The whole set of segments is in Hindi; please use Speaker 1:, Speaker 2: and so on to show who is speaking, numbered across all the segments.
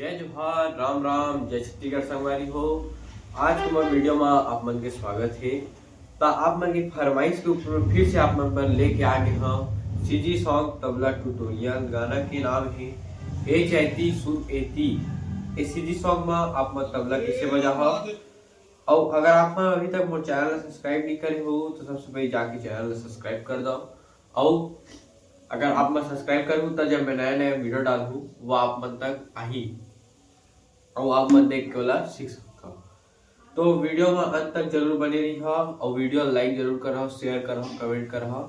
Speaker 1: जय जोहार, राम राम, जय छत्तीसगढ़ संगवारी हो। आज के मोर वीडियो में आप मन के स्वागत है। तो आप मन की फरमाइश के ऊपर फिर से आप मन पर लेके आ गए हाँ सीजी सॉन्ग तबला ट्यूटोरियल। गाना के नाम है ए चैती सुर एती। इस सीजी सॉन्ग में आप मन तबला कैसे बजा हो। और अगर आप अभी तक मोर चैनल सब्सक्राइब नहीं करे हो तो सबसे पहले जाके चैनल सब्सक्राइब कर दो। और अगर आप मैं सब्सक्राइब करूँ तो जब मैं नया नया वीडियो डालूँ वो आप मन तक आई और आप मन देख के वाला सीख सकते हो। तो वीडियो में अंत तक जरूर बने रही हो और वीडियो लाइक जरूर करो, शेयर करो, कमेंट करो।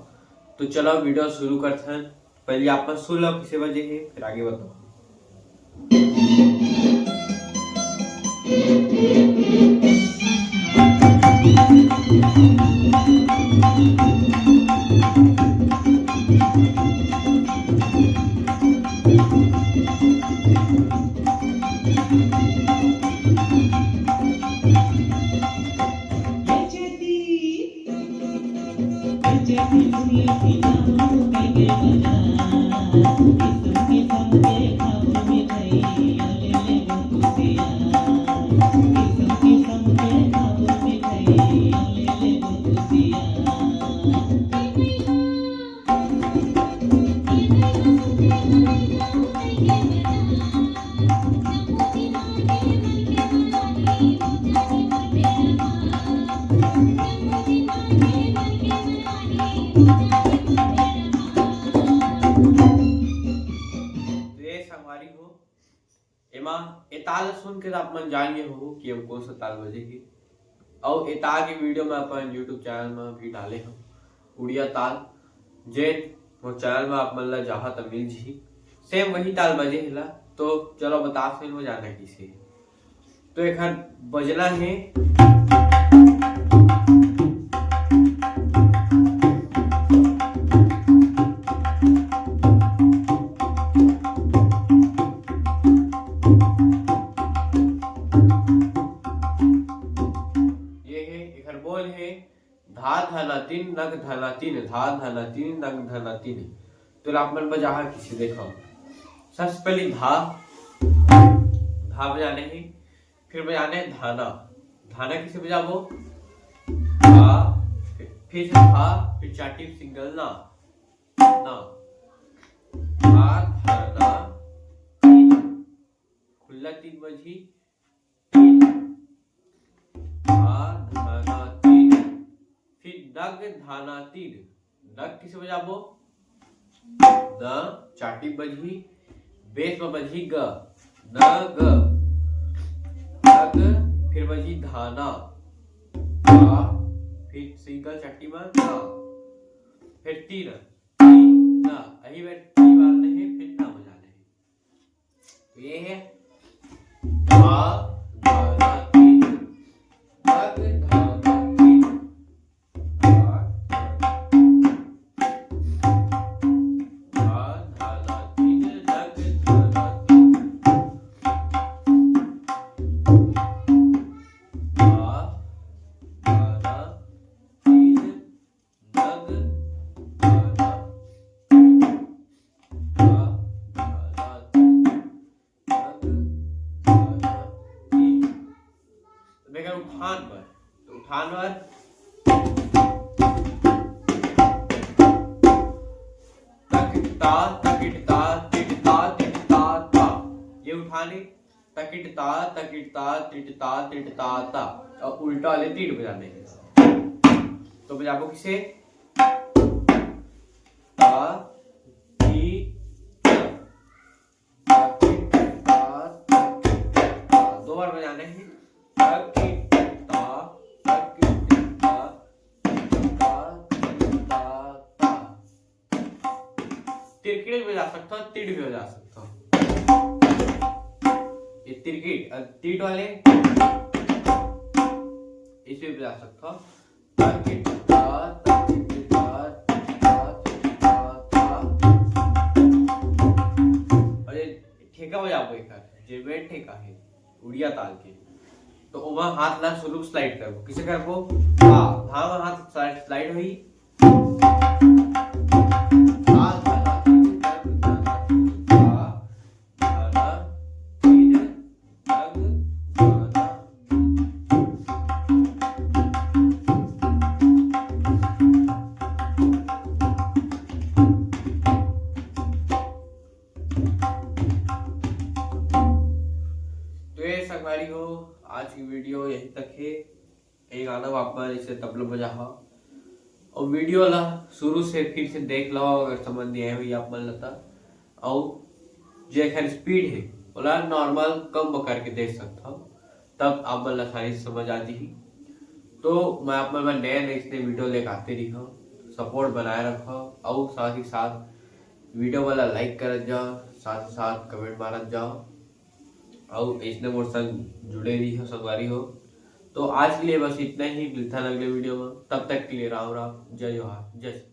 Speaker 1: तो चलो वीडियो शुरू करते हैं। पहले आप मन सुन लो किसे बजे है, फिर आगे बताओ। एमा ए ताल सुन के आप मन जान गए हो कि हम कौन सा ताल बजेगी। और ए ताल की वीडियो में अपन YouTube चैनल में भी डाले हम उड़िया ताल जे वो चैनल में आप मन ला जहाँ तक मिल जी सेम वही ताल बजे हिला। तो चलो बता फिर वो जाना किसे। तो एक बजना है बोल है धा धना तीन नग धना तीन, धा धना तीन नग धना तीन। तो आप मन बजा किसी देखो। सबसे पहले धा बजाने ही, फिर बजाने धाना। धाना किसे बजाबो धा, फिर धा, फिर चाटी सिंगल ना ना धा धना तीन, खुला तीन बजी नग धाना तीन। नग किसे बजाबो द, चाटी बजी बेस में बजी ग न ग नग, फिर बजी धाना धा, फिर सिंगल चाटी में ना, फिर तीन ना यही बार तीन बार नहीं फिर ना बजाने है। तो ये है धा धाना तीन नग धाना तीन उठान पर तकिटता तकिटता तिटता तिटता ता। ये उठाने तकिटता तकिटता तिटता तिटता ता। और उल्टा वाले तीन बजाने हैं। तो बजाबो किसे ता ती तकिटता तकिटता। दो बार बजाने हैं तिरकिट भी बजा सकता हूँ, तिट भी बजा सकता हूँ। ये तिरकिट तिट वाले इसे भी बजा सकता हूँ। और ये ठेका बजाबो एक जेबे ठेका है उड़िया ताल के। तो वहाँ हाथ ला शुरू स्लाइड करबो किसे करबो धा धा में हाथ स्लाइड हुई धा धना तीन तो ये संगवारी हो, आज की वीडियो यहीं तक है। एक गाना वापस इसे तबला बजा हो और वीडियो ला शुरू से फिर से देख लो अगर समझ नहीं आए हुई आप मन लता। और जो खैर स्पीड है बोला नॉर्मल कम करके देख सकता हूँ, तब आप मन आसानी से समझ आ जी। तो मैं आप मन नए नए इसने वीडियो लेकर आते रही हूँ, सपोर्ट बनाए रखो और साथ ही साथ वीडियो वाला लाइक कर जाओ, साथ ही साथ कमेंट मारत जाओ और इसने मोर संग जुड़े रही हो संगवारी हो। तो आज के लिए बस इतना ही, मिलता है अगले वीडियो में, तब तक के लिए राम राम, जय जोहार, जय श्री।